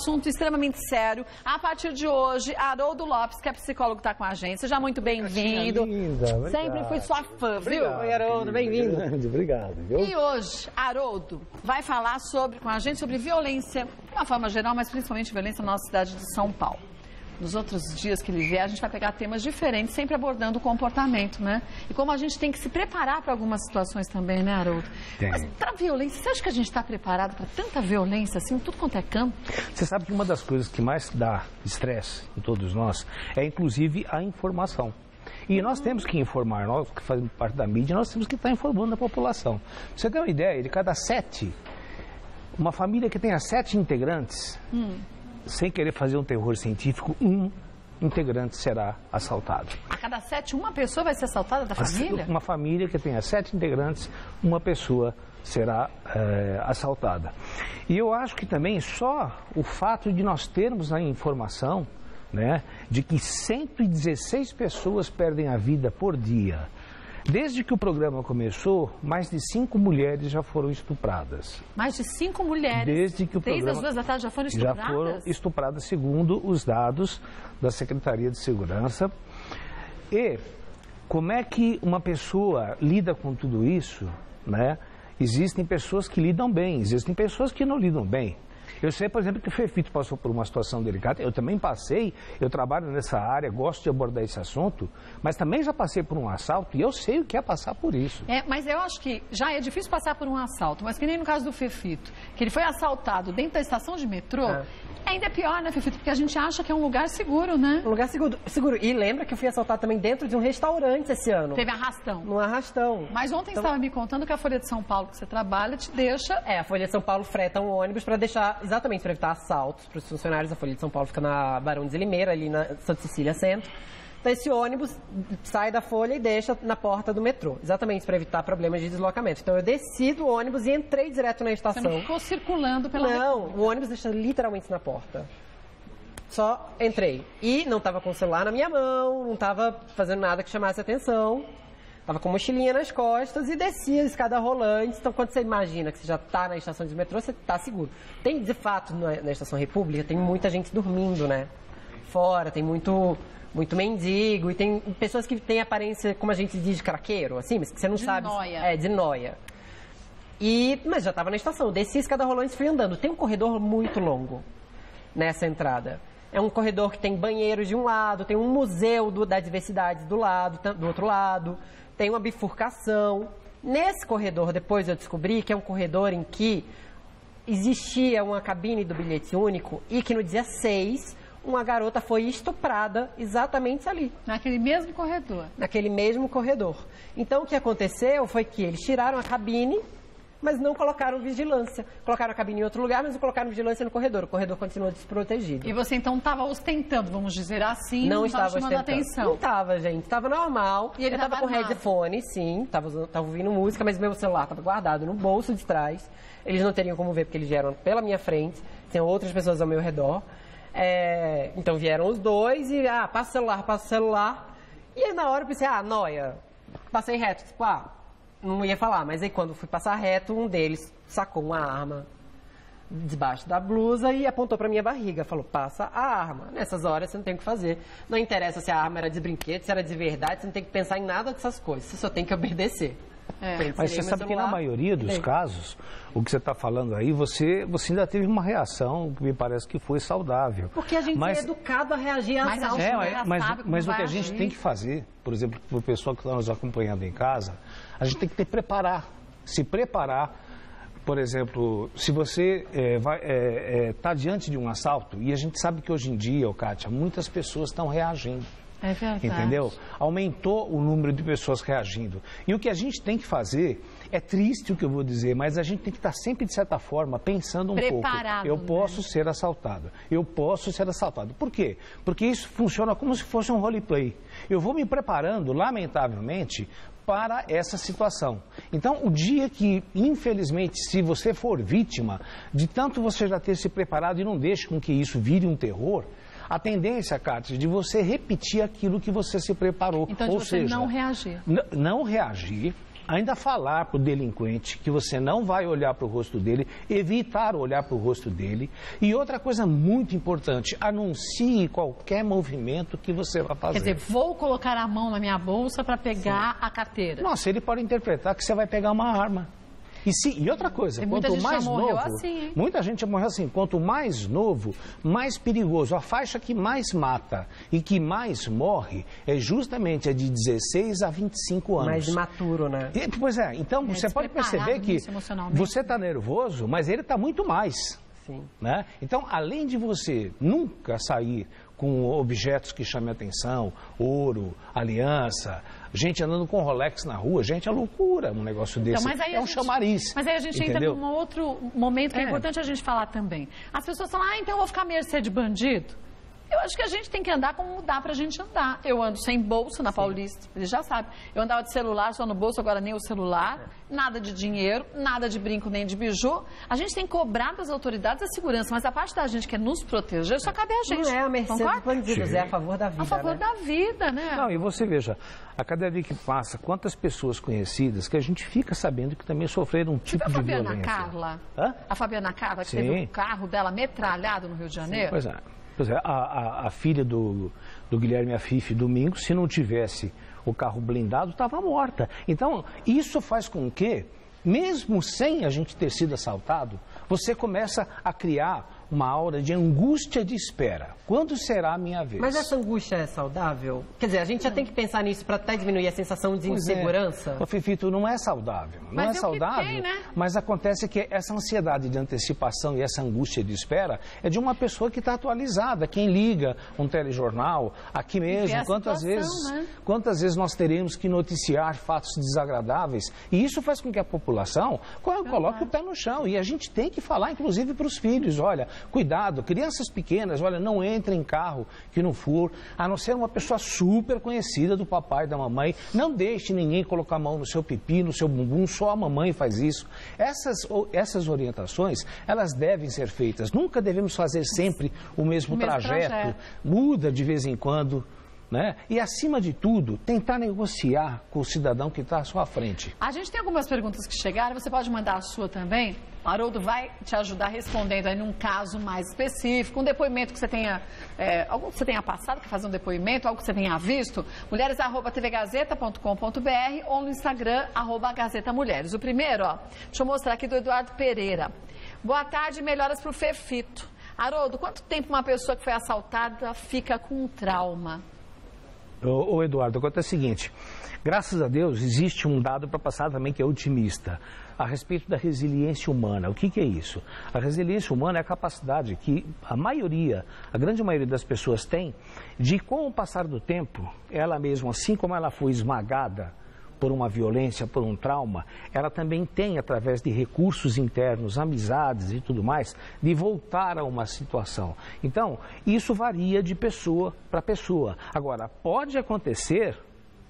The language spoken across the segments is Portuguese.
assunto extremamente sério. A partir de hoje, Haroldo Lopes, que é psicólogo, está com a gente. Seja muito bem-vindo. Sempre fui sua fã, viu? Oi, Haroldo, bem-vindo. Obrigado. Viu? E hoje, Haroldo vai falar com a gente sobre violência, de uma forma geral, mas principalmente violência na nossa cidade de São Paulo. Nos outros dias que ele vier, a gente vai pegar temas diferentes, sempre abordando o comportamento, né? E como a gente tem que se preparar para algumas situações também, né, Haroldo? Mas para violência, você acha que a gente está preparado para tanta violência, assim, tudo quanto é campo? Você sabe que uma das coisas que mais dá estresse em todos nós é, inclusive, a informação. E nós temos que informar, nós que fazemos parte da mídia, nós temos que estar informando a população. Você tem uma ideia, de cada 7, uma família que tenha 7 integrantes... Sem querer fazer um terror científico, um integrante será assaltado. A cada 7, uma pessoa vai ser assaltada da família? Uma família que tenha 7 integrantes, uma pessoa será assaltada. E eu acho que também só o fato de nós termos a informação, né, de que 116 pessoas perdem a vida por dia. Desde que o programa começou, mais de 5 mulheres já foram estupradas. Mais de 5 mulheres? Desde que o programa... Desde as 2 da tarde já foram estupradas? Já foram estupradas, segundo os dados da Secretaria de Segurança. E como é que uma pessoa lida com tudo isso, né? Existem pessoas que lidam bem, existem pessoas que não lidam bem. Eu sei, por exemplo, que o Fefito passou por uma situação delicada, eu também passei, eu trabalho nessa área, gosto de abordar esse assunto, mas também já passei por um assalto e eu sei o que é passar por isso. Mas eu acho que já é difícil passar por um assalto, mas que nem no caso do Fefito, que ele foi assaltado dentro da estação de metrô, ainda é pior, né, Fefito? Porque a gente acha que é um lugar seguro, né? Um lugar seguro. E lembra que eu fui assaltado também dentro de um restaurante esse ano. Teve arrastão. Num arrastão. Mas ontem você estava me contando que a Folha de São Paulo, que você trabalha, te deixa... A Folha de São Paulo freta um ônibus para deixar, exatamente, para evitar assaltos para os funcionários. A Folha de São Paulo fica na Barão de Limeira, ali na Santa Cecília Centro. Então esse ônibus sai da Folha e deixa na porta do metrô, exatamente para evitar problemas de deslocamento. Então eu desci do ônibus e entrei direto na estação. Você não ficou circulando pela... Não, o ônibus deixa literalmente na porta. Só entrei. E não estava com o celular na minha mão, não estava fazendo nada que chamasse atenção. Estava com mochilinha nas costas e descia a escada rolante. Então, quando você imagina que você já está na estação de metrô, você está seguro. Tem, de fato, na Estação República, tem muita gente dormindo, né? Fora, tem muito mendigo. E tem pessoas que têm aparência, como a gente diz, de craqueiro, assim, mas que você não sabe. Nóia. De nóia. Mas já estava na estação. Desci a escada rolante e fui andando. Tem um corredor muito longo nessa entrada. É um corredor que tem banheiros de um lado, tem um museu da diversidade do outro lado, tem uma bifurcação. Nesse corredor, depois eu descobri que é um corredor em que existia uma cabine do bilhete único e que no dia 6, uma garota foi estuprada exatamente ali. Naquele mesmo corredor? Naquele mesmo corredor. Então, o que aconteceu foi que eles tiraram a cabine, mas não colocaram vigilância. Colocaram a cabine em outro lugar, mas não colocaram vigilância no corredor. O corredor continuou desprotegido. E você, então, estava ostentando, vamos dizer assim, não estava chamando a atenção? Não estava, gente. Estava normal. E ele estava com headphone, sim. Estava ouvindo música, mas meu celular estava guardado no bolso de trás. Eles não teriam como ver, porque eles vieram pela minha frente. Tinha outras pessoas ao meu redor. Então, vieram os dois e, passa o celular. E aí, na hora, eu pensei, nóia. Passei reto, tipo, não ia falar, mas aí quando fui passar reto, um deles sacou uma arma debaixo da blusa e apontou pra minha barriga. Falou, passa a arma. Nessas horas você não tem o que fazer. Não interessa se a arma era de brinquedo, se era de verdade, você não tem que pensar em nada dessas coisas. Você só tem que obedecer. Mas você sabe que na maioria dos casos, o que você está falando aí, você ainda teve uma reação que me parece que foi saudável. Porque a gente é educado a reagir a assalto. Mas o que a gente tem que fazer, por exemplo, para o pessoal que está nos acompanhando em casa, a gente tem que se preparar. Por exemplo, se você está diante de um assalto, e a gente sabe que hoje em dia, Kátia, muitas pessoas estão reagindo. É verdade. Entendeu? Aumentou o número de pessoas reagindo. E o que a gente tem que fazer, é triste o que eu vou dizer, mas a gente tem que estar sempre, de certa forma, pensando preparado, pouco. Eu posso ser assaltado. Eu posso ser assaltado. Por quê? Porque isso funciona como se fosse um roleplay. Eu vou me preparando, lamentavelmente, para essa situação. Então, o dia que, infelizmente, se você for vítima, de tanto você já ter se preparado e não deixe com que isso vire um terror, a tendência, Kátia, de você repetir aquilo que você se preparou. Então, ou de você seja, não reagir. Não reagir, ainda falar para o delinquente que você não vai olhar para o rosto dele, evitar olhar para o rosto dele. E outra coisa muito importante, anuncie qualquer movimento que você vai fazer. Quer dizer, vou colocar a mão na minha bolsa para pegar a carteira. Nossa, ele pode interpretar que você vai pegar uma arma. E outra coisa, quanto mais novo, assim, muita gente já morreu assim, quanto mais novo, mais perigoso. A faixa que mais mata e que mais morre é justamente a de 16 a 25 anos. Mais imaturo, né? Pois é, então você pode perceber que você está nervoso, mas ele está muito mais. Sim. Né? Então, além de você nunca sair com objetos que chamem atenção, ouro, aliança, gente andando com Rolex na rua, gente, é loucura um negócio desse. Então, é um chamariz. Mas aí a gente entra num outro momento que é importante a gente falar também. As pessoas falam, então eu vou ficar à mercê de bandido? Eu acho que a gente tem que andar como dá pra gente andar. Eu ando sem bolsa na Paulista, ele já sabe. Eu andava de celular só no bolso, agora nem o celular. Nada de dinheiro, nada de brinco nem de biju. A gente tem que cobrar das autoridades a segurança, mas a parte da gente que é nos proteger só cabe a gente. Não é a mercê dos bandidos, é a favor da vida. A favor da vida, né? Não, e você veja, a cada dia que passa, quantas pessoas conhecidas que a gente fica sabendo que também sofreram um tipo de violência. A Fabiana Carla? Hã? A Fabiana Carla, que Sim. teve o carro dela metralhado no Rio de Janeiro? Pois é. Pois é, a filha do Guilherme Afife, domingo, se não tivesse o carro blindado, estava morta. Então, isso faz com que, mesmo sem a gente ter sido assaltado, você começa a criar uma aura de angústia de espera. Quando será a minha vez? Mas essa angústia é saudável? Quer dizer, a gente já tem que pensar nisso para até diminuir a sensação de insegurança? Ô, Fifito, não é saudável. Não mas é saudável, tem, né? Mas acontece que essa ansiedade de antecipação e essa angústia de espera é de uma pessoa que está atualizada. Quem liga um telejornal, aqui mesmo, quantas vezes nós teremos que noticiar fatos desagradáveis? E isso faz com que a população coloque o pé no chão. E a gente tem que falar, inclusive, para os filhos, olha, cuidado, crianças pequenas, olha, não entrem em carro que não for, a não ser uma pessoa super conhecida do papai e da mamãe, não deixe ninguém colocar a mão no seu pipi, no seu bumbum, só a mamãe faz isso. Essas orientações, elas devem ser feitas, nunca devemos fazer sempre o mesmo trajeto, muda de vez em quando. Né? E, acima de tudo, tentar negociar com o cidadão que está à sua frente. A gente tem algumas perguntas que chegaram, você pode mandar a sua também. O Haroldo vai te ajudar respondendo aí num caso mais específico, um depoimento que você tenha, algo que você tenha passado, que fazer um depoimento, algo que você tenha visto. mulheres@tvgazeta.com.br ou no Instagram, @GazetaMulheres. O primeiro, deixa eu mostrar aqui do Eduardo Pereira. Boa tarde, melhoras para o Fefito. Haroldo, quanto tempo uma pessoa que foi assaltada fica com um trauma? Ô Eduardo, acontece o seguinte, graças a Deus existe um dado para passar também que é otimista, a respeito da resiliência humana. O que é isso? A resiliência humana é a capacidade que a grande maioria das pessoas tem, de com o passar do tempo, ela mesma, assim como ela foi esmagada por uma violência, por um trauma, ela também tem, através de recursos internos, amizades e tudo mais, de voltar a uma situação. Então, isso varia de pessoa para pessoa. Agora, pode acontecer,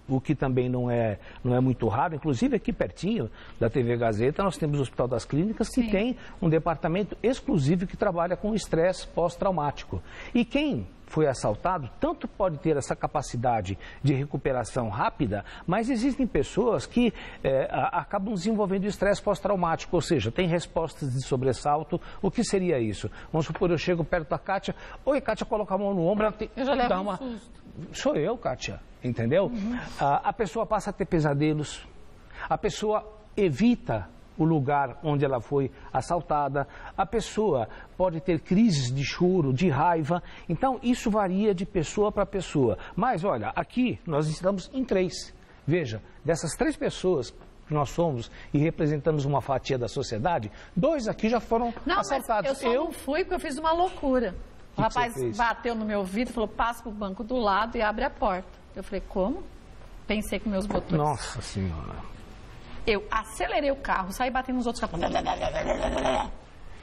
o que também não é muito raro, inclusive aqui pertinho da TV Gazeta, nós temos o Hospital das Clínicas, que tem um departamento exclusivo que trabalha com estresse pós-traumático. E quem foi assaltado, tanto pode ter essa capacidade de recuperação rápida, mas existem pessoas que acabam desenvolvendo estresse pós-traumático, ou seja, tem respostas de sobressalto. O que seria isso? Vamos supor, eu chego perto da Kátia, oi Kátia, coloca a mão no ombro, eu já levo um susto. Sou eu, Kátia, entendeu? A pessoa passa a ter pesadelos, a pessoa evita o lugar onde ela foi assaltada, a pessoa pode ter crises de choro, de raiva. Então, isso varia de pessoa para pessoa. Mas, olha, aqui nós estamos em 3. Veja, dessas 3 pessoas que nós somos e representamos uma fatia da sociedade, 2 aqui já foram assaltados. Mas eu não fui porque eu fiz uma loucura. O rapaz bateu no meu vidro e falou, passa pro banco do lado e abre a porta. Eu falei, como? Pensei com meus botões. Nossa Senhora. Eu acelerei o carro, saí batendo nos outros carros.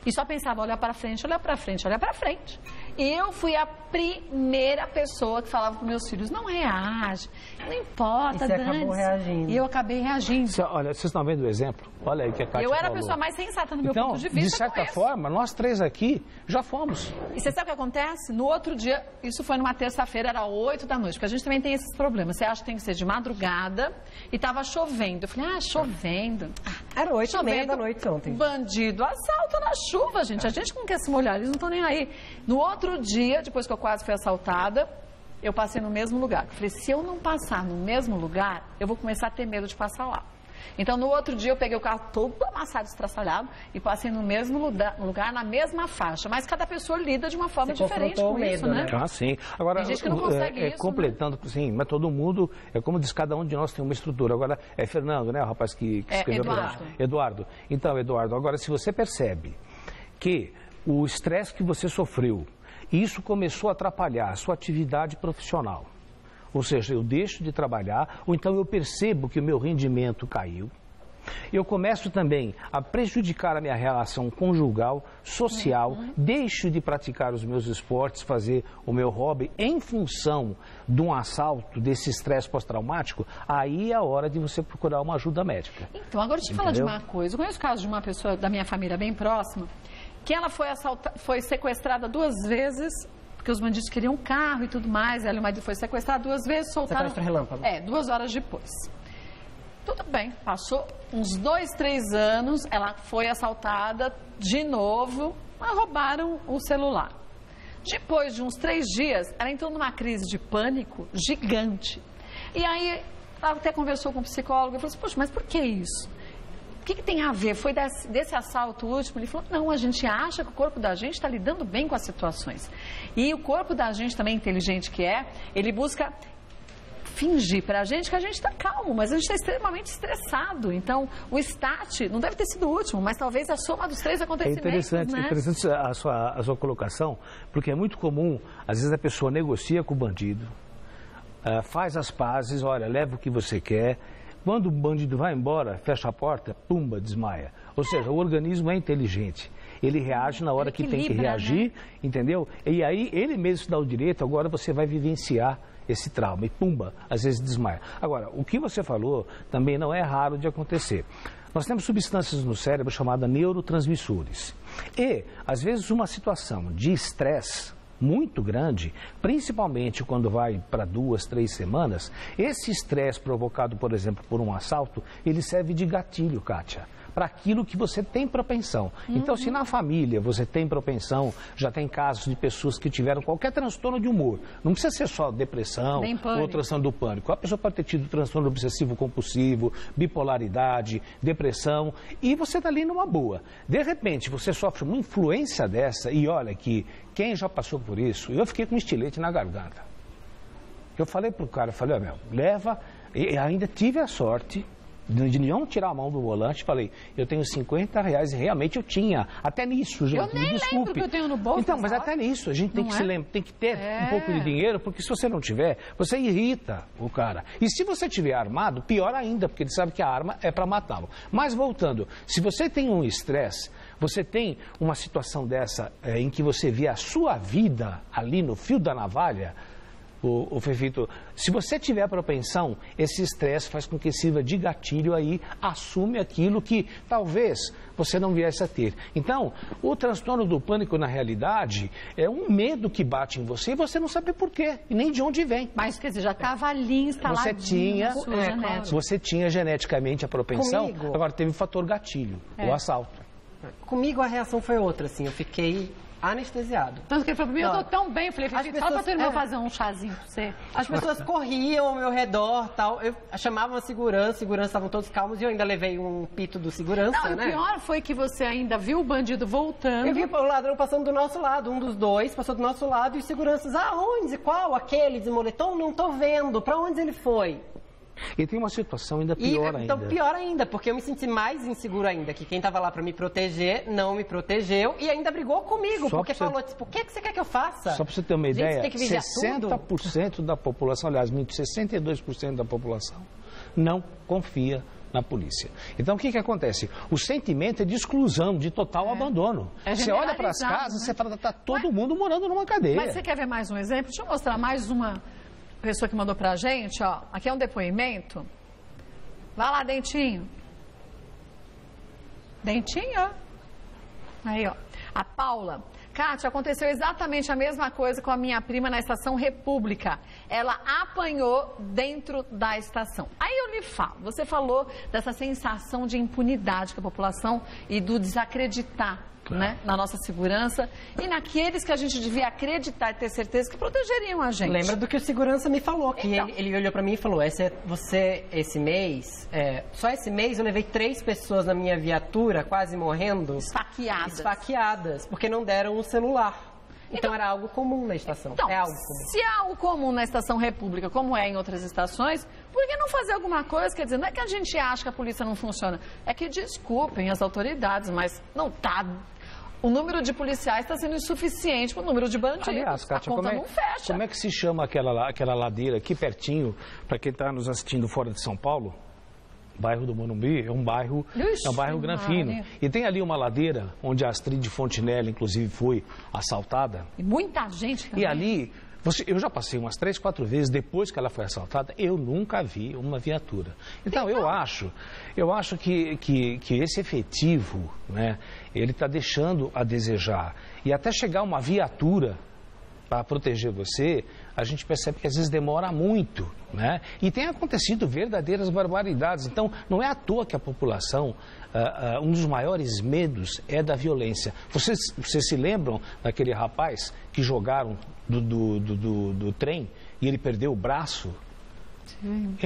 E só pensava, olhar para frente, olhar para frente, olhar para frente. E eu fui a primeira pessoa que falava com meus filhos, não reage, não importa, e você acabou reagindo. E eu acabei reagindo. Olha, vocês estão vendo o exemplo? Olha aí que a Kátia Eu era falou. a pessoa mais sensata no meu Então, ponto de vista. de certa forma, nós três aqui já fomos. E você sabe o que acontece? No outro dia, isso foi numa terça-feira, era 8 da noite, porque a gente também tem esses problemas. Você acha que tem que ser de madrugada e estava chovendo. Eu falei, chovendo. Era 8h30 da noite ontem. Bandido assalta na chuva, gente. A gente não quer se molhar, eles não estão nem aí. No outro dia, depois que eu quase fui assaltada, eu passei no mesmo lugar. Eu falei, se eu não passar no mesmo lugar, eu vou começar a ter medo de passar lá. Então, no outro dia, eu peguei o carro todo amassado, estraçalhado, e passei no mesmo lugar, na mesma faixa. Mas cada pessoa lida de uma forma diferente com isso, né? Ah, sim. Agora, tem gente que não consegue isso, completando, né? Sim, mas todo mundo, é como diz, cada um de nós tem uma estrutura. Agora, é Fernando, né, o rapaz que escreveu Eduardo. Eduardo. Então, Eduardo, agora, se você percebe que o estresse que você sofreu, isso começou a atrapalhar a sua atividade profissional, ou seja, eu deixo de trabalhar, ou então eu percebo que o meu rendimento caiu. Eu começo também a prejudicar a minha relação conjugal, social, deixo de praticar os meus esportes, fazer o meu hobby em função de um assalto, desse estresse pós-traumático, aí é a hora de você procurar uma ajuda médica. Então, agora deixa eu falar de uma coisa. Eu conheço o caso de uma pessoa da minha família bem próxima, que ela foi sequestrada 2 vezes, porque os bandidos queriam um carro e tudo mais. Ela e o marido foi sequestrado 2 vezes, soltaram... Sequestro relâmpago. 2 horas depois. Tudo bem, passou uns 2, 3 anos, ela foi assaltada de novo, mas roubaram o celular. Depois de uns 3 dias, ela entrou numa crise de pânico gigante. E aí, ela até conversou com o psicólogo e falou assim, poxa, mas por que isso? O que tem a ver? Foi desse assalto último? Ele falou, não, a gente acha que o corpo da gente está lidando bem com as situações. E o corpo da gente também, inteligente que é, ele busca fingir para a gente que a gente está calmo, mas a gente está extremamente estressado. Então, o STAT não deve ter sido o último, mas talvez a soma dos 3 acontecimentos, É interessante a sua colocação, porque é muito comum, às vezes a pessoa negocia com o bandido, faz as pazes, olha, leva o que você quer. Quando o bandido vai embora, fecha a porta, pumba, desmaia. Ou seja, o organismo é inteligente. Ele reage na hora que tem que reagir, né? Entendeu? E aí ele mesmo se dá o direito, agora você vai vivenciar esse trauma. E pumba, às vezes desmaia. Agora, o que você falou também não é raro de acontecer. Nós temos substâncias no cérebro chamadas neurotransmissores. E, às vezes, uma situação de estresse muito grande, principalmente quando vai para 2, 3 semanas, esse estresse provocado, por exemplo, por um assalto, ele serve de gatilho, Kátia, para aquilo que você tem propensão. Então, se na família você tem propensão, já tem casos de pessoas que tiveram qualquer transtorno de humor, não precisa ser só depressão ou transtorno do pânico. A pessoa pode ter tido transtorno obsessivo-compulsivo, bipolaridade, depressão, e você está ali numa boa. De repente, você sofre uma influência dessa, e olha que quem já passou por isso, eu fiquei com um estilete na garganta. Eu falei pro cara, falei, leva, e ainda tive a sorte de não tirar a mão do volante, falei, eu tenho R$50 e realmente eu tinha, até nisso, gente, eu nem me desculpe. lembro que eu tenho no bolso. Então, mas até nisso, a gente tem que se lembrar, tem que ter um pouco de dinheiro, porque se você não tiver, você irrita o cara. E se você tiver armado, pior ainda, porque ele sabe que a arma é para matá-lo. Mas voltando, se você tem um estresse, você tem uma situação dessa em que você vê a sua vida ali no fio da navalha, o Fefito, se você tiver propensão, esse estresse faz com que sirva de gatilho aí, assume aquilo que talvez você não viesse a ter. Então, o transtorno do pânico, na realidade, é um medo que bate em você e você não sabe por quê, e nem de onde vem. Mas, quer dizer, já estava ali instaladinho na sua genética. Você tinha geneticamente a propensão, Comigo, agora teve o fator gatilho, o assalto. Comigo a reação foi outra, assim, eu fiquei anestesiado. Tanto que ele falou pra mim, eu tô tão bem. Eu falei, só pra tua irmã fazer um chazinho pra você. As pessoas corriam ao meu redor, tal. Eu chamava a segurança estavam todos calmos e eu ainda levei um pito do segurança, né? O pior foi que você ainda viu o bandido voltando. Eu vi o ladrão passando do nosso lado, um dos dois passou do nosso lado e os seguranças, onde? Qual? Aquele de moletom? Não tô vendo. Pra onde ele foi? E tem uma situação ainda pior ainda. Então, pior ainda, porque eu me senti mais inseguro ainda, que quem estava lá para me proteger não me protegeu e ainda brigou comigo, porque falou, tipo, o que você quer que eu faça? Só para você ter uma ideia, tem que 60% da população, aliás, 62% da população não confia na polícia. Então, o que acontece? O sentimento é de exclusão, de total abandono. Você olha para as casas, né? Você fala, está todo mundo morando numa cadeia. Mas você quer ver mais um exemplo? Deixa eu mostrar mais uma pessoa que mandou para a gente, ó. Aqui é um depoimento. Vai lá, Dentinho. Dentinho, aí, ó. A Paula. Kátia, aconteceu exatamente a mesma coisa com a minha prima na Estação República. Ela apanhou dentro da estação. Aí eu lhe falo, você falou dessa sensação de impunidade que a população e do desacreditar, né, na nossa segurança e naqueles que a gente devia acreditar e ter certeza que protegeriam a gente. Lembra do que o segurança me falou, que então, ele olhou pra mim e falou, esse mês, só esse mês eu levei 3 pessoas na minha viatura, quase morrendo. Esfaqueadas, porque não deram o celular. Então era algo comum na estação. Então, é algo comum. Se é algo comum na Estação República, como é em outras estações, por que não fazer alguma coisa? Quer dizer, não é que a gente acha que a polícia não funciona, é que desculpem as autoridades, mas não está. O número de policiais está sendo insuficiente para o número de bandidos. Aliás, Kátia, a conta não fecha. Como é que se chama aquela ladeira aqui pertinho, para quem está nos assistindo fora de São Paulo? Bairro do Morumbi é um bairro granfino. E tem ali uma ladeira onde a Astrid Fontinelli, inclusive, foi assaltada. E muita gente também. E ali, eu já passei umas 3, 4 vezes depois que ela foi assaltada, eu nunca vi uma viatura. Então, eu acho que esse efetivo, né, ele está deixando a desejar. E até chegar uma viatura para proteger você, a gente percebe que às vezes demora muito, né? E tem acontecido verdadeiras barbaridades. Então, não é à toa que a população, um dos maiores medos é da violência. Vocês se lembram daquele rapaz que jogaram do trem e ele perdeu o braço? Sim.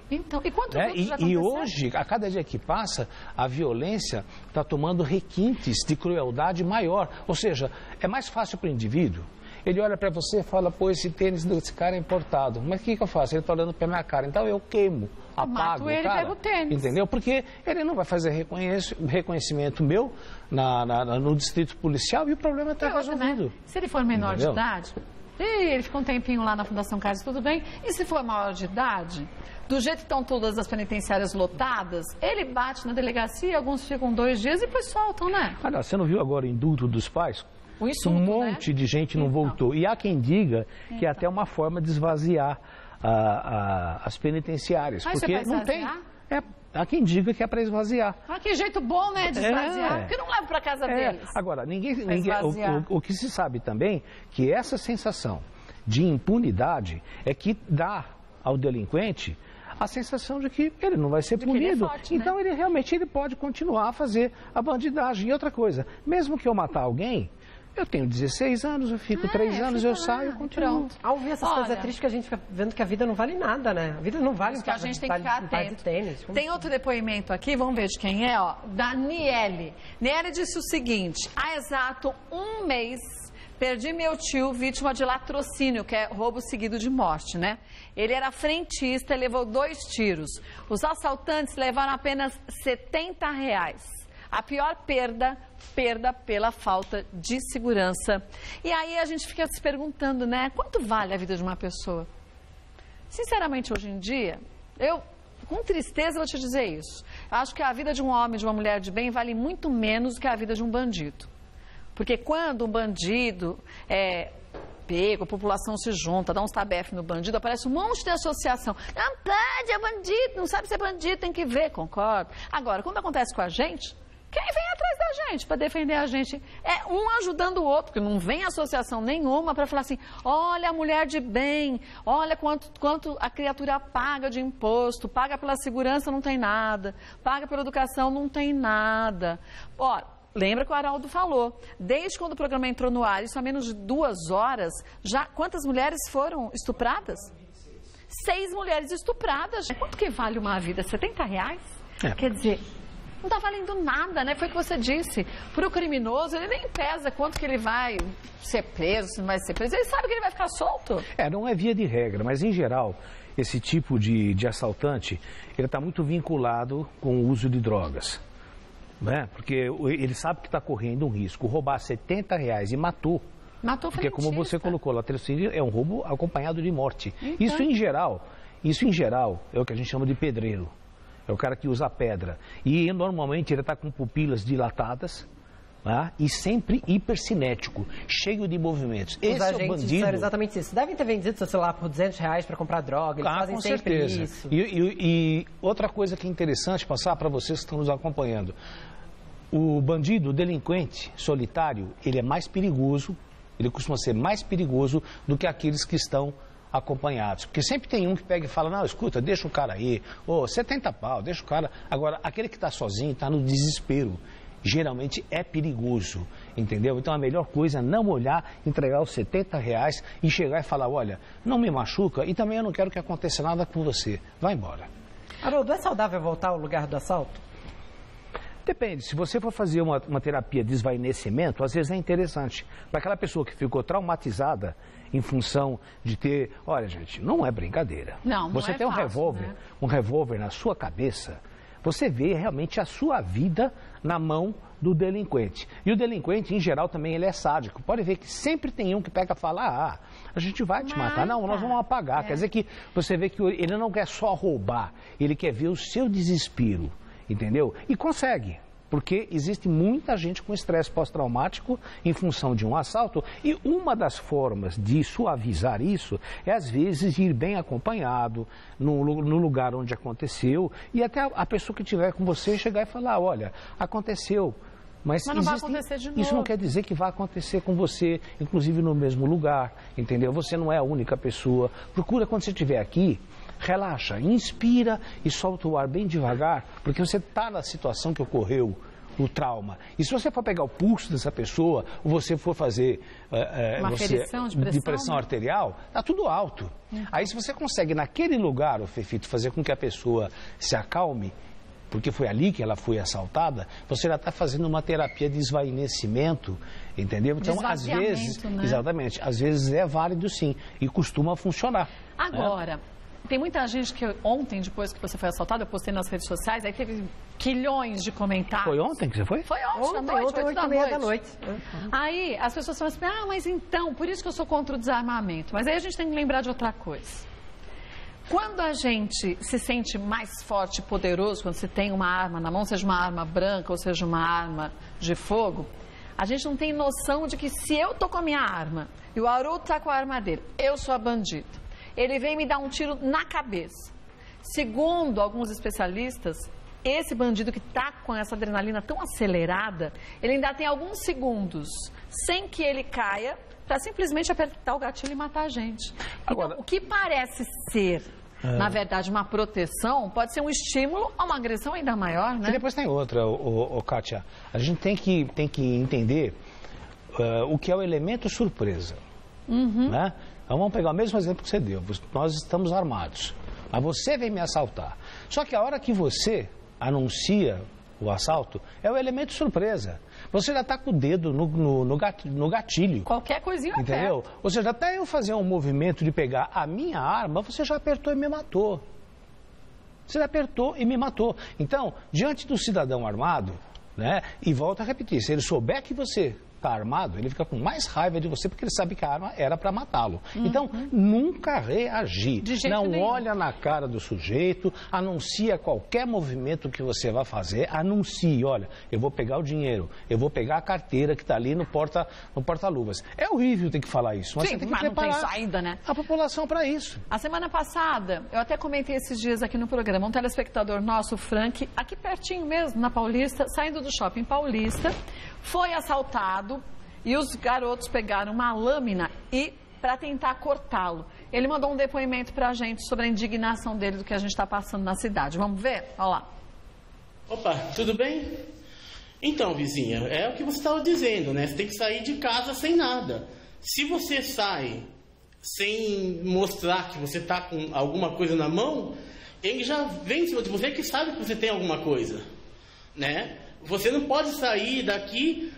Então, e quantos outros já aconteceram? E hoje, a cada dia que passa, a violência está tomando requintes de crueldade maior. Ou seja, é mais fácil para o indivíduo. Ele olha para você e fala, pô, esse tênis desse cara é importado. Mas o que eu faço? Ele está olhando para minha cara. Então eu queimo, apago o cara. Pego o tênis. Entendeu? Porque ele não vai fazer reconhecimento meu no distrito policial e o problema está resolvido. Né? Se ele for menor de idade, ele fica um tempinho lá na Fundação Carlos, tudo bem. E se for maior de idade, do jeito que estão todas as penitenciárias lotadas, ele bate na delegacia, alguns ficam 2 dias e depois soltam, né? Olha, você não viu agora o indulto dos pais? Insulto, um monte de gente não voltou. E há quem diga que é até uma forma de esvaziar as penitenciárias. Mas porque não tem. Há quem diga que é para esvaziar. Que jeito bom, né, de esvaziar. Porque não leva para casa deles. Agora, o que se sabe também que essa sensação de impunidade é que dá ao delinquente a sensação de que ele não vai ser punido. Ele é forte, então, né? ele pode continuar a fazer a bandidagem. E outra coisa, mesmo que eu matar alguém, eu tenho 16 anos, eu fico 3 anos, eu saio e continuo. Ao ouvir essas coisas é triste que a gente fica vendo que a vida não vale nada, né? A vida não vale que a gente tem que ficar atento. Tem outro depoimento aqui, vamos ver de quem é, ó, da Niele. Niele disse o seguinte, há exato 1 mês perdi meu tio vítima de latrocínio, que é roubo seguido de morte, né? Ele era frentista e levou 2 tiros. Os assaltantes levaram apenas R$70. A pior perda pela falta de segurança. E aí a gente fica se perguntando, né? Quanto vale a vida de uma pessoa? Sinceramente, hoje em dia, eu, com tristeza, vou te dizer isso. Eu acho que a vida de um homem, de uma mulher de bem, vale muito menos do que a vida de um bandido. Porque quando um bandido é pego, a população se junta, dá uns tabef no bandido, aparece um monte de associação. Não pode, é bandido, não sabe se é bandido, tem que ver, concordo. Agora, quando acontece com a gente, quem vem atrás da gente para defender a gente? É um ajudando o outro, porque não vem associação nenhuma para falar assim, olha a mulher de bem, olha quanto a criatura paga de imposto, paga pela segurança, não tem nada, paga pela educação, não tem nada. Ora, lembra que o Araldo falou, desde quando o programa entrou no ar, isso há menos de 2 horas, já quantas mulheres foram estupradas? 6 mulheres estupradas. Quanto que vale uma vida? R$70? Quer dizer, não está valendo nada, né? Foi o que você disse. Para o criminoso, ele nem pesa quanto que ele vai ser preso, se não vai ser preso. Ele sabe que ele vai ficar solto. Não é via de regra, mas em geral, esse tipo de assaltante, ele está muito vinculado com o uso de drogas. Né? Porque ele sabe que está correndo um risco. Roubar R$70 e matou. Porque como você colocou, latrocínio é um roubo acompanhado de morte. Então... Isso em geral é o que a gente chama de pedreiro. é o cara que usa pedra. E normalmente ele está com pupilas dilatadas, tá? E sempre hipercinético, cheio de movimentos. Os agentes disseram exatamente isso. Devem ter vendido seu celular por R$200 para comprar droga, eles fazem com sempre certeza. isso. E outra coisa que é interessante passar para vocês que estão nos acompanhando. O bandido, o delinquente solitário, ele é mais perigoso, ele costuma ser mais perigoso do que aqueles que estão acompanhados. Porque sempre tem um que pega e fala, não, escuta, deixa o cara aí, 70 pau, deixa o cara. Agora, aquele que está sozinho, está no desespero, geralmente é perigoso, entendeu? Então a melhor coisa é não olhar, entregar os R$70 e chegar e falar, olha, não me machuca e também eu não quero que aconteça nada com você, vai embora. Haroldo, é saudável voltar ao lugar do assalto? Depende, se você for fazer uma terapia de esvainecimento, às vezes é interessante. Para aquela pessoa que ficou traumatizada em função de ter... Olha, gente, não é brincadeira. Não você é tem fácil, né? um revólver na sua cabeça, você vê realmente a sua vida na mão do delinquente. E o delinquente, em geral, também ele é sádico. Pode ver que sempre tem um que pega e fala, a gente vai te matar. Não, nós vamos apagar. Quer dizer que você vê que ele não quer só roubar, ele quer ver o seu desespero. Entendeu? E consegue, porque existe muita gente com estresse pós-traumático em função de um assalto e uma das formas de suavizar isso é, às vezes, ir bem acompanhado no lugar onde aconteceu e até a pessoa que estiver com você chegar e falar, olha, aconteceu. Mas não vai acontecer de novo. Isso não quer dizer que vai acontecer com você, inclusive no mesmo lugar, entendeu? Você não é a única pessoa. Procura, quando você estiver aqui, relaxa, inspira e solta o ar bem devagar, porque você está na situação que ocorreu o trauma. E se você for pegar o pulso dessa pessoa, ou você for fazer uma aferição de pressão arterial, está tudo alto. Aí se você consegue naquele lugar, Fefito, fazer com que a pessoa se acalme, porque foi ali que ela foi assaltada, você já está fazendo uma terapia de esvainecimento, entendeu? Então, às vezes, né? Exatamente, às vezes é válido sim, e costuma funcionar. Agora, tem muita gente que ontem, depois que você foi assaltado, eu postei nas redes sociais, aí teve quilhões de comentários. Foi ontem que você foi? Foi ontem à noite, 8h30 da noite. Aí as pessoas falam assim, mas então, por isso que eu sou contra o desarmamento. Mas aí a gente tem que lembrar de outra coisa. Quando a gente se sente mais forte e poderoso, quando você tem uma arma na mão, seja uma arma branca ou seja uma arma de fogo, a gente não tem noção de que se eu tô com a minha arma e o Haroldo tá com a arma dele, eu sou a bandida, ele vem me dar um tiro na cabeça. Segundo alguns especialistas, esse bandido que tá com essa adrenalina tão acelerada, ele ainda tem alguns segundos sem que ele caia para simplesmente apertar o gatilho e matar a gente. Agora, então, o que parece ser, na verdade, uma proteção, pode ser um estímulo a uma agressão ainda maior, né? E depois tem outra, Kátia. A gente tem que entender o que é o elemento surpresa. Né? Então, vamos pegar o mesmo exemplo que você deu. Nós estamos armados, mas você vem me assaltar. Só que a hora que você anuncia o assalto, é o elemento surpresa. Você já está com o dedo no gatilho. Qualquer coisinha entendeu? Aperta. Ou seja, até eu fazer um movimento de pegar a minha arma, você já apertou e me matou. Você já apertou e me matou. Então, diante do cidadão armado, né, e volto a repetir, se ele souber que você está armado, ele fica com mais raiva de você porque ele sabe que a arma era para matá-lo. Então, nunca reagir. Não olha na cara do sujeito, anuncia qualquer movimento que você vai fazer, anuncie, olha, eu vou pegar o dinheiro, eu vou pegar a carteira que está ali no porta-luvas. É horrível ter que falar isso, mas sim, você tem que mas preparar não tem saída, né? A população para isso. A semana passada, eu até comentei esses dias aqui no programa, um telespectador nosso, o Frank, aqui pertinho mesmo, na Paulista, saindo do shopping Paulista, foi assaltado e os garotos pegaram uma lâmina para tentar cortá-lo. Ele mandou um depoimento para a gente sobre a indignação dele do que a gente está passando na cidade. Vamos ver? Olha lá. Opa, tudo bem? Então, vizinha, é o que você estava dizendo, né? Você tem que sair de casa sem nada. Se você sai sem mostrar que você está com alguma coisa na mão, ele já vem em cima de você que sabe que você tem alguma coisa, né? Você não pode sair daqui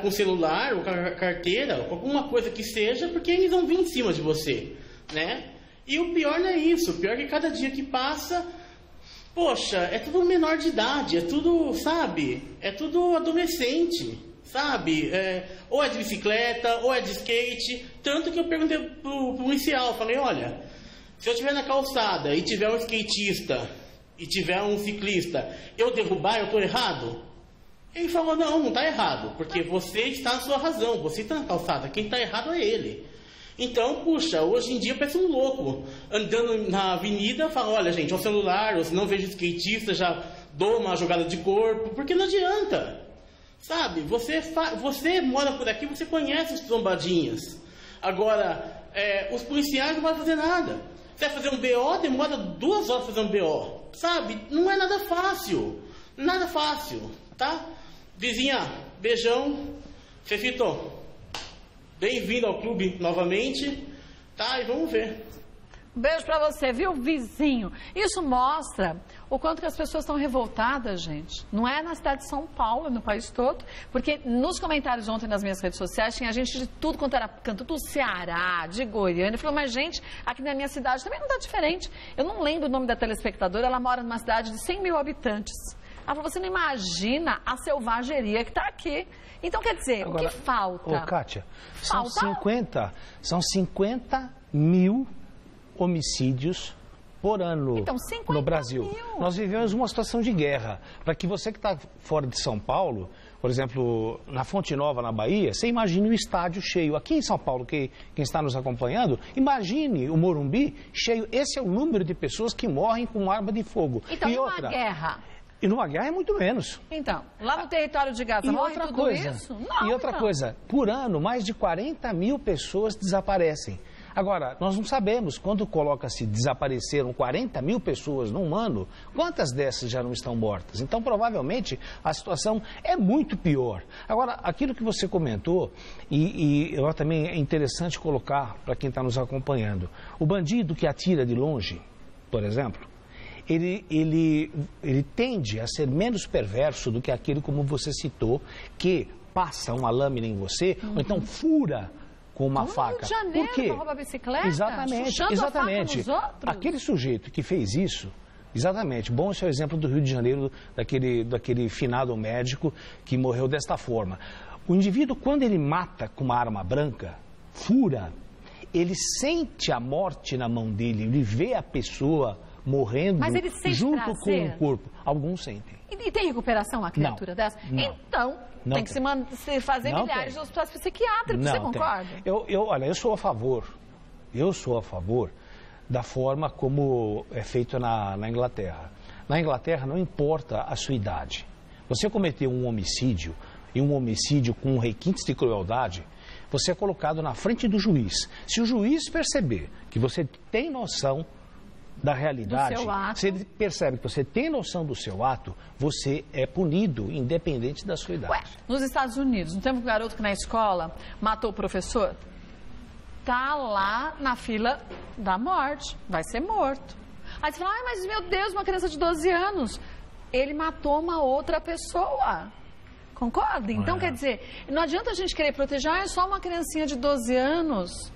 com celular ou com a carteira, ou com alguma coisa que seja, porque eles vão vir em cima de você, né? E o pior não é isso, o pior é que cada dia que passa, poxa, é tudo menor de idade, é tudo, sabe? É tudo adolescente, sabe? Ou é de bicicleta, ou é de skate. Tanto que eu perguntei pro policial, falei, olha, se eu estiver na calçada e tiver um skatista e tiver um ciclista, eu derrubar, eu estou errado? Ele falou, não está errado, porque você está na sua razão, você está na calçada, quem está errado é ele. Então, puxa, hoje em dia parece um louco, andando na avenida, fala, olha gente, é um celular, ou se não vejo skatista, já dou uma jogada de corpo, porque não adianta, sabe? Você mora por aqui, você conhece os trombadinhas. Agora, os policiais não vão fazer nada. Você vai fazer um BO, demora 2 horas fazer um BO, sabe? Não é nada fácil, tá? Vizinha, beijão. Fefito, bem-vindo ao clube novamente, tá? E vamos ver. Beijo pra você, viu, vizinho? Isso mostra o quanto que as pessoas estão revoltadas, gente. Não é na cidade de São Paulo, no país todo, porque nos comentários ontem nas minhas redes sociais tinha gente de tudo quanto era canto, do Ceará, de Goiânia. Eu falei, mas gente, aqui na minha cidade também não tá diferente. Eu não lembro o nome da telespectadora, ela mora numa cidade de 100 mil habitantes. Ela falou, você não imagina a selvageria que tá aqui. Então, quer dizer, agora, o que falta? Ô, Kátia, são 50 mil homicídios por ano então, no Brasil. Mil. Nós vivemos uma situação de guerra. Para que você que está fora de São Paulo, por exemplo, na Fonte Nova, na Bahia, você imagine o estádio cheio. Aqui em São Paulo, quem está nos acompanhando, imagine o Morumbi cheio. Esse é o número de pessoas que morrem com arma de fogo. Então, e numa guerra... E numa guerra é muito menos. Então, lá no território de Gaza, morre tudo isso? Não, e outra coisa, por ano, mais de 40 mil pessoas desaparecem. Agora, nós não sabemos, quando coloca-se desapareceram 40 mil pessoas num ano, quantas dessas já não estão mortas? Então, provavelmente, a situação é muito pior. Agora, aquilo que você comentou, e também é interessante colocar para quem está nos acompanhando, o bandido que atira de longe, por exemplo, ele tende a ser menos perverso do que aquele, como você citou, que passa uma lâmina em você, ou então fura com uma faca. Rio de Janeiro, por quê? Rouba bicicleta, exatamente. A faca nos outros. Aquele sujeito que fez isso, exatamente, bom esse é o exemplo do Rio de Janeiro, daquele finado médico que morreu desta forma. O indivíduo, quando ele mata com uma arma branca, fura, ele sente a morte na mão dele, ele vê a pessoa morrendo junto com o corpo. Alguns sentem. E tem recuperação uma criatura dessa? Não. Então, não tem que se fazer milhares de hospitais psiquiátricos, você concorda? Olha, eu sou a favor da forma como é feito na Inglaterra. Na Inglaterra não importa a sua idade. Você cometeu um homicídio, e um homicídio com requintes de crueldade, você é colocado na frente do juiz. Se o juiz perceber que você tem noção da realidade, se ele percebe que você tem noção do seu ato, você é punido, independente da sua idade. Ué, nos Estados Unidos, não tem um garoto que na escola matou o professor? Tá lá na fila da morte, vai ser morto. Aí você fala, mas meu Deus, uma criança de 12 anos, ele matou uma outra pessoa. Concorda? Então, quer dizer, não adianta a gente querer proteger, é só uma criancinha de 12 anos.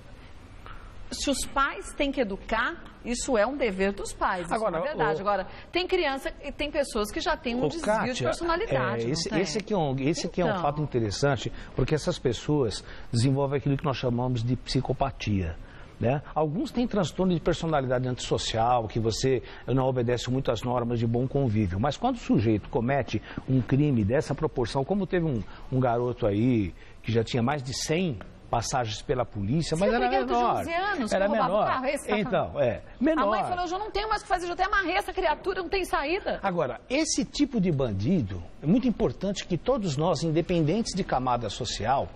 Se os pais têm que educar, isso é um dever dos pais, isso é verdade. Agora, tem criança e tem pessoas que já têm um desvio Kátia, de personalidade. Esse aqui é um fato interessante, porque essas pessoas desenvolvem aquilo que nós chamamos de psicopatia. Né? Alguns têm transtorno de personalidade antissocial, que você não obedece muito às normas de bom convívio. Mas quando o sujeito comete um crime dessa proporção, como teve um garoto aí que já tinha mais de 100 passagens pela polícia, mas era menor. De 11 anos, era menor. Carro, então, menor. A mãe falou, eu não tenho mais o que fazer, eu até amarrei essa criatura, não tem saída. Agora, esse tipo de bandido, é muito importante que todos nós, independentes de camada social,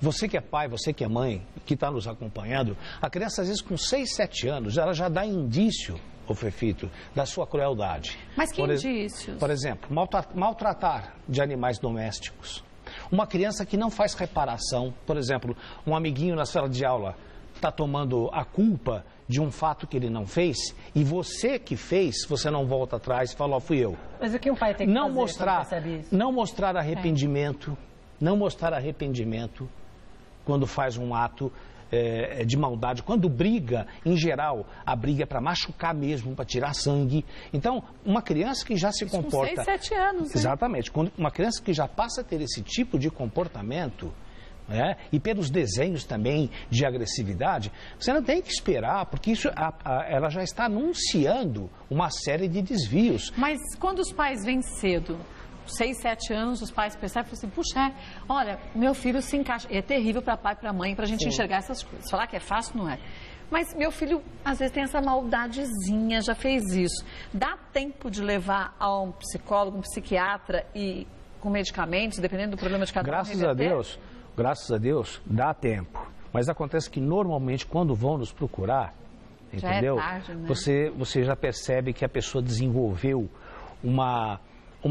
você que é pai, você que é mãe, que está nos acompanhando, a criança às vezes com 6, 7 anos, ela já dá indício, ô Fefito, da sua crueldade. Mas que indícios? Por exemplo, maltratar de animais domésticos. Uma criança que não faz reparação, por exemplo, um amiguinho na sala de aula está tomando a culpa de um fato que ele não fez e você que fez, você não volta atrás e fala, fui eu. Mas o que um pai tem que fazer? Não mostrar arrependimento, não mostrar arrependimento quando faz um ato de maldade. Quando briga, em geral, a briga é para machucar mesmo, para tirar sangue. Então, uma criança que já se comporta... Com 6, 7 anos. Exatamente. Quando uma criança que já passa a ter esse tipo de comportamento, né? E pelos desenhos também de agressividade, você não tem que esperar, porque isso, ela já está anunciando uma série de desvios. Mas quando os pais vêm cedo, 6, 7 anos, os pais percebem e falam assim, puxa, olha, meu filho se encaixa. E é terrível para pai e para mãe, para a gente enxergar essas coisas. Falar que é fácil, não é. Mas meu filho, às vezes, tem essa maldadezinha, já fez isso. Dá tempo de levar a um psicólogo, um psiquiatra e com medicamentos, dependendo do problema de cada um? Graças a Deus, dá tempo. Mas acontece que, normalmente, quando vão nos procurar, entendeu? Já é tarde, né? Você já percebe que a pessoa desenvolveu uma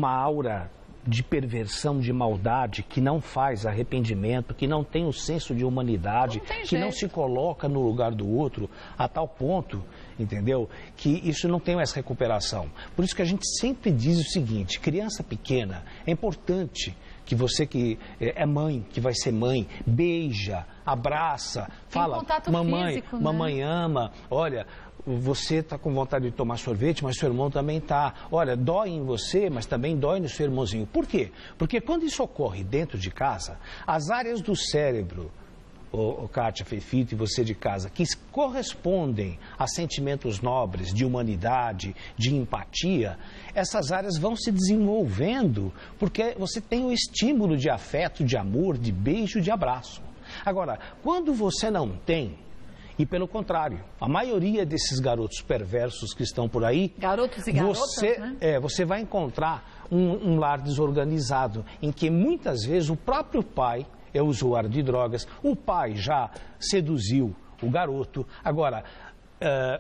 aura de perversão, de maldade, que não faz arrependimento, que não tem o senso de humanidade, que não se coloca no lugar do outro, a tal ponto, entendeu? Que isso não tem mais recuperação. Por isso que a gente sempre diz o seguinte, criança pequena, é importante que você que é mãe, que vai ser mãe, beija, abraça, fala, mamãe, físico, né? Mamãe ama, olha, você está com vontade de tomar sorvete, mas seu irmão também está. Olha, dói em você, mas também dói no seu irmãozinho. Por quê? Porque quando isso ocorre dentro de casa, as áreas do cérebro, Kátia Feifito e você de casa, que correspondem a sentimentos nobres, de humanidade, de empatia, essas áreas vão se desenvolvendo porque você tem o estímulo de afeto, de amor, de beijo, de abraço. Agora, quando você não tem, e pelo contrário, a maioria desses garotos perversos que estão por aí, garotos e garotas, né? Você vai encontrar um lar desorganizado, em que muitas vezes o próprio pai é usuário de drogas, o pai já seduziu o garoto. Agora,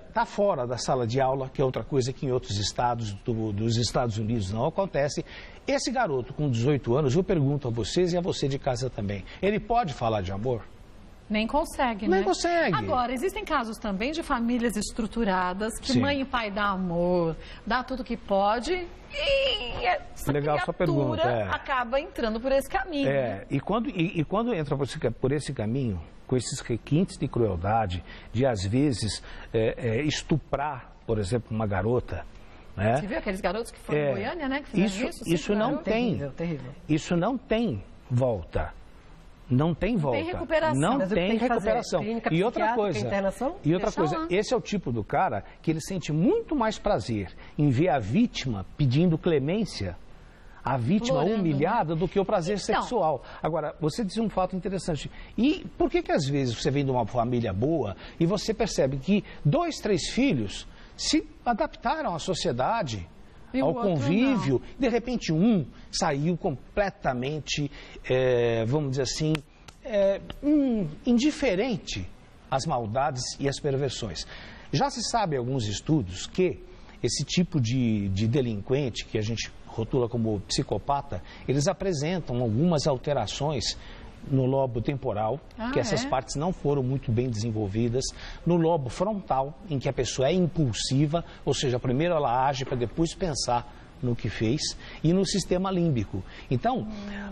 está fora da sala de aula, que é outra coisa que em outros estados dos Estados Unidos não acontece. Esse garoto com 18 anos, eu pergunto a vocês e a você de casa também, ele pode falar de amor? Nem consegue, né? Nem consegue. Agora, existem casos também de famílias estruturadas que Sim. mãe e pai dá amor, dá tudo que pode e essa Legal sua pergunta, acaba entrando por esse caminho. Né? E quando entra por esse caminho, com esses requintes de crueldade, de às vezes estuprar, por exemplo, uma garota, né? Você viu aqueles garotos que foram em Goiânia, né? Que fizeram isso não tem. Terrível. Isso não tem volta. Não tem volta. Não tem recuperação. Não tem recuperação. E outra coisa, esse é o tipo do cara que ele sente muito mais prazer em ver a vítima pedindo clemência, a vítima humilhada, do que o prazer sexual. Agora, você disse um fato interessante. E por que às vezes você vem de uma família boa e você percebe que 2, 3 filhos se adaptaram à sociedade, ao convívio, de repente um saiu completamente, vamos dizer assim, indiferente às maldades e às perversões. Já se sabe em alguns estudos que esse tipo de delinquente, que a gente rotula como psicopata, eles apresentam algumas alterações no lobo temporal, que essas partes não foram muito bem desenvolvidas, no lobo frontal, em que a pessoa é impulsiva, ou seja, primeiro ela age para depois pensar no que fez, e no sistema límbico. Então,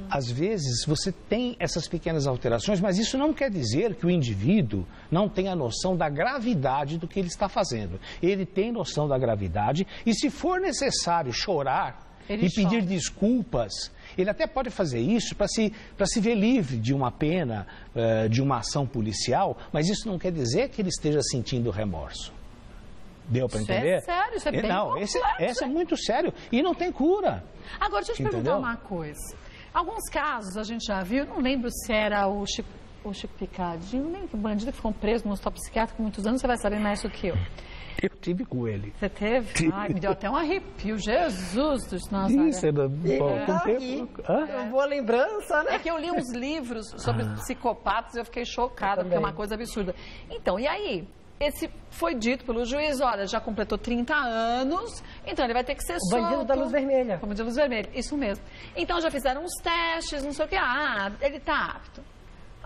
às vezes você tem essas pequenas alterações, mas isso não quer dizer que o indivíduo não tenha noção da gravidade do que ele está fazendo. Ele tem noção da gravidade e, se for necessário chorar e pedir desculpas, ele até pode fazer isso para se ver livre de uma pena, de uma ação policial, mas isso não quer dizer que ele esteja sentindo remorso. Deu para entender? Isso é sério, isso é bem complexo. Esse é muito sério e não tem cura. Agora, deixa eu te perguntar uma coisa. Alguns casos a gente já viu, não lembro se era o Chico Picadinho, não lembro que bandido que ficou preso no hospital psiquiátrico por muitos anos, você vai saber mais do que eu. Eu tive com ele. Você teve? Ai, me deu até um arrepio. Jesus dos Nazaré. Isso, boa lembrança, né? É que eu li uns livros sobre psicopatas e eu fiquei chocada, porque é uma coisa absurda. Então, e aí? Esse foi dito pelo juiz, olha, já completou 30 anos, então ele vai ter que ser solto. O bandido da luz vermelha. O bandido da luz vermelha, isso mesmo. Então já fizeram uns testes, não sei o que. Ah, ele tá apto.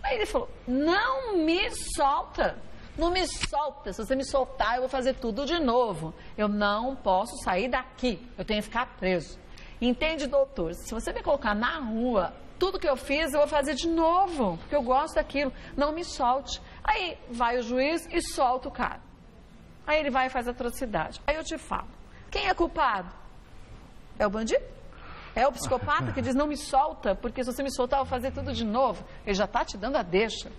Aí ele falou, não me solta. Não me solta. Se você me soltar, eu vou fazer tudo de novo. Eu não posso sair daqui. Eu tenho que ficar preso. Entende, doutor? Se você me colocar na rua, tudo que eu fiz, eu vou fazer de novo. Porque eu gosto daquilo. Não me solte. Aí vai o juiz e solta o cara. Aí ele vai e faz atrocidade. Aí eu te falo. Quem é culpado? É o bandido? É o psicopata que diz, não me solta, porque se você me soltar, eu vou fazer tudo de novo. Ele já está te dando a deixa.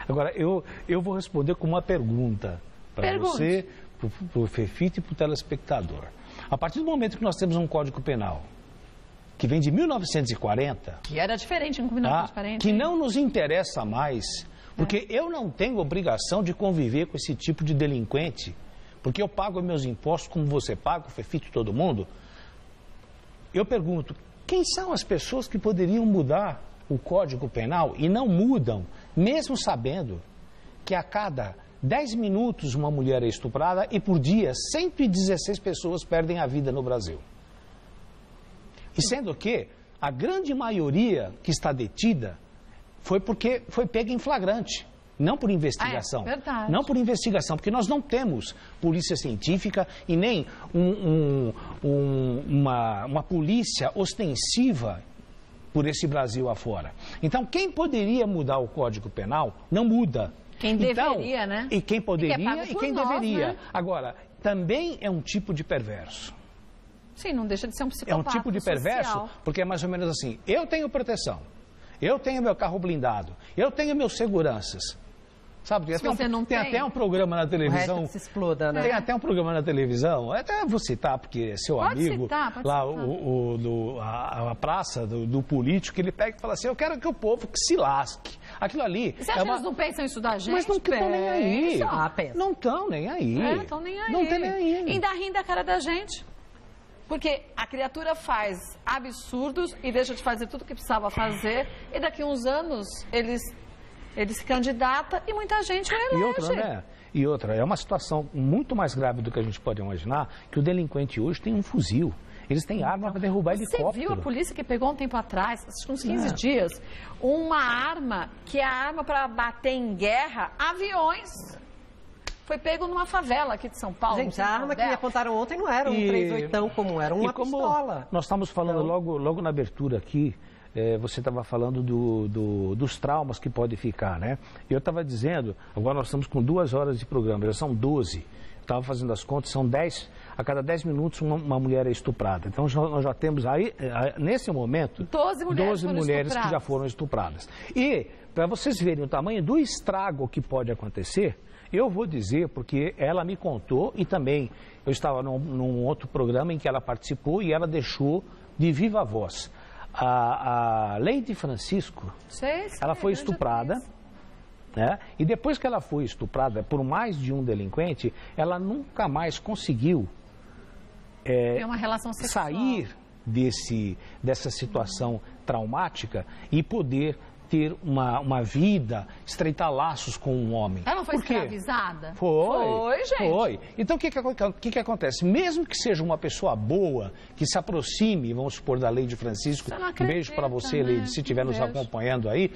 Agora, eu vou responder com uma pergunta para você, para o Fefito e para o telespectador. A partir do momento que nós temos um Código Penal que vem de 1940... Que era diferente em 1940. Que não nos interessa mais, porque eu não tenho obrigação de conviver com esse tipo de delinquente, porque eu pago meus impostos como você paga, o Fefito e todo mundo. Eu pergunto, quem são as pessoas que poderiam mudar o Código Penal e não mudam, mesmo sabendo que a cada 10 minutos uma mulher é estuprada e por dia 116 pessoas perdem a vida no Brasil? E sendo que a grande maioria que está detida foi porque foi pega em flagrante, não por investigação. Verdade. Não por investigação, porque nós não temos polícia científica e nem uma polícia ostensiva por esse Brasil afora. Então, quem poderia mudar o Código Penal, não muda. Quem deveria, né? E quem poderia e quem deveria. Né? Agora, também é um tipo de perverso. Sim, não deixa de ser um É psicopata um tipo de perverso, social. porque é mais ou menos assim, eu tenho proteção, eu tenho meu carro blindado, eu tenho meus seguranças. Sabe, tem até um programa na televisão. O resto que se exploda, né? Tem até um programa na televisão, até vou citar, porque é seu Pode amigo, citar. lá a praça do político, ele pega e fala assim, eu quero que o povo que se lasque. Aquilo ali. Você acha que eles não pensam isso da gente? Mas não estão nem aí. Pensa. Não estão nem aí. Não estão nem aí. Não tem nem aí. Ainda riem da cara da gente. Porque a criatura faz absurdos e deixa de fazer tudo o que precisava fazer, e daqui a uns anos ele se candidata e muita gente o elege. E outra, é uma situação muito mais grave do que a gente pode imaginar, que o delinquente hoje tem um fuzil. Eles têm arma para derrubar helicóptero. Você viu a polícia que pegou um tempo atrás, uns 15 dias, uma arma que é a arma para bater em guerra aviões. Foi pego numa favela aqui de São Paulo. Gente, a arma que me apontaram ontem não era um 38 como era uma pistola. Nós estamos falando logo na abertura aqui, você estava falando dos traumas que pode ficar, né? Eu estava dizendo, agora nós estamos com 2 horas de programa, já são 12. Eu estava fazendo as contas, são 10, a cada 10 minutos uma mulher é estuprada. Então nós já temos aí, nesse momento, 12 mulheres que já foram estupradas. E, para vocês verem o tamanho do estrago que pode acontecer, eu vou dizer, porque ela me contou e também eu estava num outro programa em que ela participou e ela deixou de viva voz. A Lady Francisco, ela foi estuprada, né? E depois que ela foi estuprada por mais de um delinquente, ela nunca mais conseguiu uma relação sexual. Sair dessa situação traumática e poder ter uma vida, estreitar laços com um homem. Ela não foi escravizada? Foi, gente. Foi. Então, o que acontece? Mesmo que seja uma pessoa boa, que se aproxime, vamos supor, da Lady Francisco, um beijo para você, Lady, se estiver nos acompanhando aí.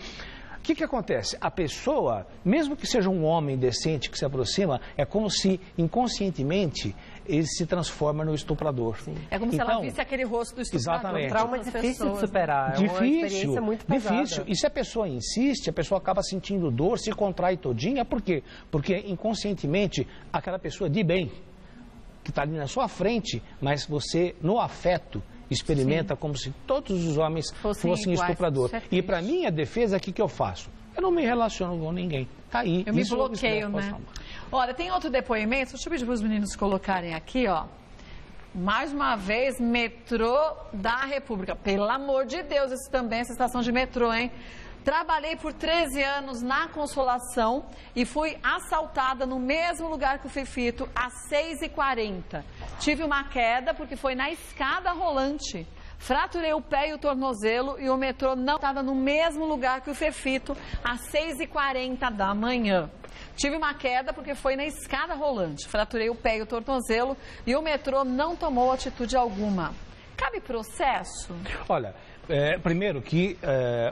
O que acontece? A pessoa, mesmo que seja um homem decente que se aproxima, é como se inconscientemente ele se transforma no estuprador. Sim. É como se ela visse aquele rosto do estuprador. Exatamente. Um trauma difícil de superar. É uma experiência muito pesada. Difícil. E se a pessoa insiste, a pessoa acaba sentindo dor, se contrai todinha. Por quê? Porque inconscientemente aquela pessoa de bem, que está ali na sua frente, mas você, no afeto, experimenta como se todos os homens fossem estupradores. E para minha defesa, o que eu faço? Eu não me relaciono com ninguém. Tá aí. Eu me bloqueio, né? Olha, tem outro depoimento, deixa eu pedir para os meninos colocarem aqui, ó. Mais uma vez, metrô da República. Pelo amor de Deus, isso também é essa estação de metrô, hein? Trabalhei por 13 anos na Consolação e fui assaltada no mesmo lugar que o Fefito às 6h40. Tive uma queda porque foi na escada rolante. Fraturei o pé e o tornozelo e o metrô não estava no mesmo lugar que o Fefito às 6h40 da manhã. Tive uma queda porque foi na escada rolante. Fraturei o pé e o tornozelo e o metrô não tomou atitude alguma. Cabe processo? Olha, primeiro que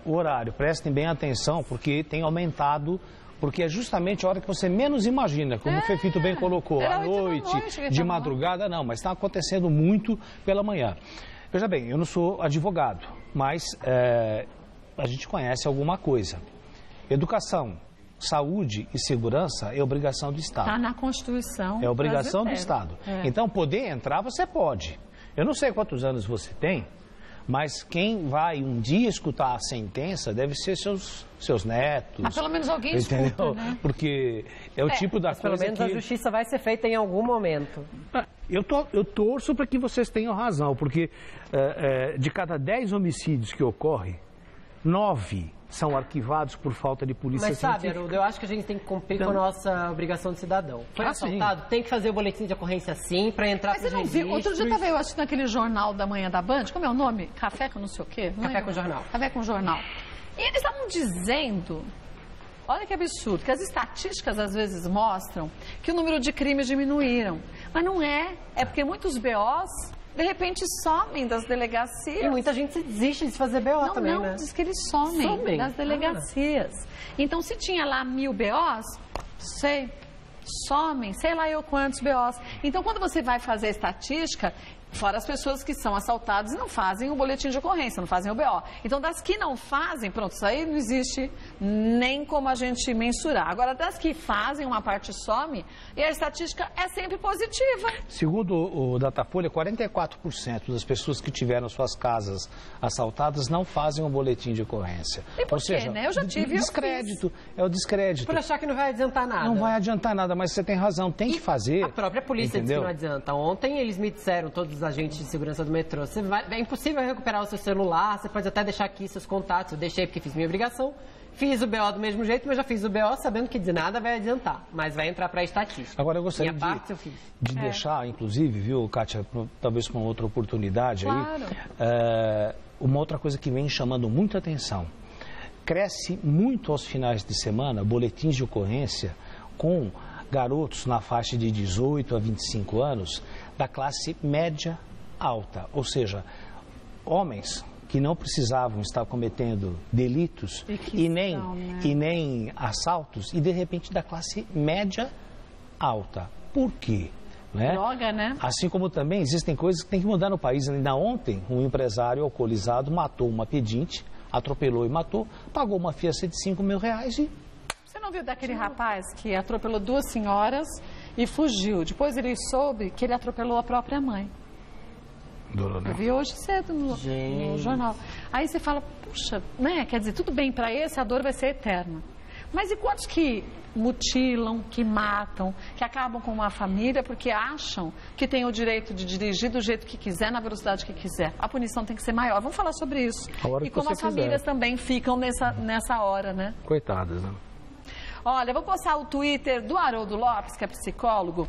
o horário, prestem bem atenção, porque tem aumentado, porque é justamente a hora que você menos imagina, como o Fefito bem colocou, à noite, de madrugada, não, mas está acontecendo muito pela manhã. Veja bem, eu não sou advogado, mas a gente conhece alguma coisa. Educação, saúde e segurança é obrigação do Estado. Está na Constituição. É obrigação do Estado. Então, poder entrar, você pode. Eu não sei quantos anos você tem, Mas quem vai um dia escutar a sentença deve ser seus netos. Mas pelo menos alguém entendeu? escuta, né? Porque é o tipo da coisa Pelo menos que... a justiça vai ser feita em algum momento. Eu torço para que vocês tenham razão, porque de cada 10 homicídios que ocorrem, 9 são arquivados por falta de polícia Mas sabe, científica. Haroldo, eu acho que a gente tem que cumprir com a nossa obrigação de cidadão. Foi sim. assaltado, tem que fazer o boletim de ocorrência sim, para entrar Mas você pro não viu? registro. Outro dia eu assistindo aquele jornal da manhã da Band, como é o nome? Café com não sei o quê? Não Café lembro. com Jornal. Café com Jornal. E eles estavam dizendo, olha que absurdo, que as estatísticas às vezes mostram que o número de crimes diminuíram. Mas não é. É porque muitos BOs, de repente, somem das delegacias. E muita gente desiste de fazer BO também, né? Diz que eles somem das delegacias. Então, se tinha lá 1000 BOs, somem, sei lá eu quantos BOs. Então, quando você vai fazer a estatística, fora as pessoas que são assaltadas e não fazem o boletim de ocorrência, não fazem o BO. Então, das que não fazem, pronto, isso aí não existe nem como a gente mensurar. Agora, das que fazem, uma parte some e a estatística é sempre positiva. Segundo o Datafolha, 44% das pessoas que tiveram suas casas assaltadas não fazem um boletim de ocorrência. E por Ou quê, seja, né? Eu já tive, descrédito, é o descrédito. Por achar que não vai adiantar nada. Não vai adiantar nada, mas você tem razão, tem que fazer. A própria polícia disse que entendeu? não adianta. Ontem eles me disseram, todos os agentes de segurança do metrô, é impossível recuperar o seu celular, você pode até deixar aqui seus contatos. Eu deixei porque fiz minha obrigação. Fiz o BO do mesmo jeito, mas já fiz o BO sabendo que de nada vai adiantar. Mas vai entrar para a estatística. Agora eu gostaria Minha parte eu fiz. de deixar, inclusive, viu, Kátia, talvez para uma outra oportunidade Claro. aí, uma outra coisa que vem chamando muita atenção. Cresce muito aos finais de semana boletins de ocorrência com garotos na faixa de 18 a 25 anos da classe média alta, ou seja, homens que não precisavam estar cometendo delitos e nem assaltos, e de repente da classe média alta. Por quê? Né? Droga, né? Assim como também existem coisas que tem que mudar no país. Ainda ontem, um empresário alcoolizado matou uma pedinte, atropelou e matou, pagou uma fiança de R$5.000 e... Você não viu daquele rapaz que atropelou 2 senhoras e fugiu? Depois ele soube que ele atropelou a própria mãe. Eu vi hoje cedo no jornal. Aí você fala, puxa, né? Quer dizer, tudo bem, para esse a dor vai ser eterna. Mas e quantos que mutilam, que matam, que acabam com uma família porque acham que tem o direito de dirigir do jeito que quiser, na velocidade que quiser? A punição tem que ser maior. Vamos falar sobre isso. E como as famílias também ficam nessa hora, né? Coitadas, né? Olha, eu vou postar o Twitter do Haroldo Lopes, que é psicólogo,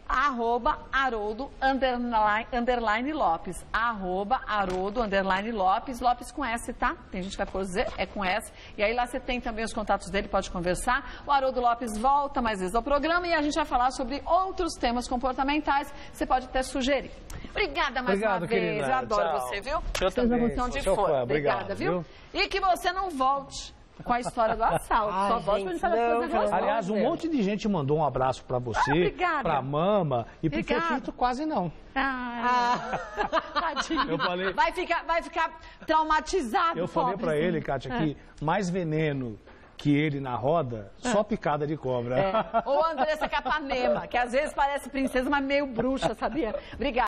@Haroldo_Lopes, @Haroldo_Lopes, Lopes com S, tá? Tem gente que vai pôr Z, é com S. E aí lá você tem também os contatos dele, pode conversar. O Haroldo Lopes volta mais vezes ao programa e a gente vai falar sobre outros temas comportamentais que você pode até sugerir. Obrigada mais uma vez, querida. eu adoro Tchau. você, viu? Eu também, Seja onde sou for. fã. Obrigada, Obrigado, viu? E que você não volte com a história do assalto. Só volte pra gente falar das coisas gostosas. Aliás, um monte de gente mandou um abraço pra você, pra Mama e pro Fefito quase não. Tadinho. Eu falei- Vai ficar traumatizado. Eu falei pra pobrezinho. ele, Kátia, que mais veneno que ele na roda, só picada de cobra. Ou a Andressa Capanema, que às vezes parece princesa, mas meio bruxa, sabia? Obrigada.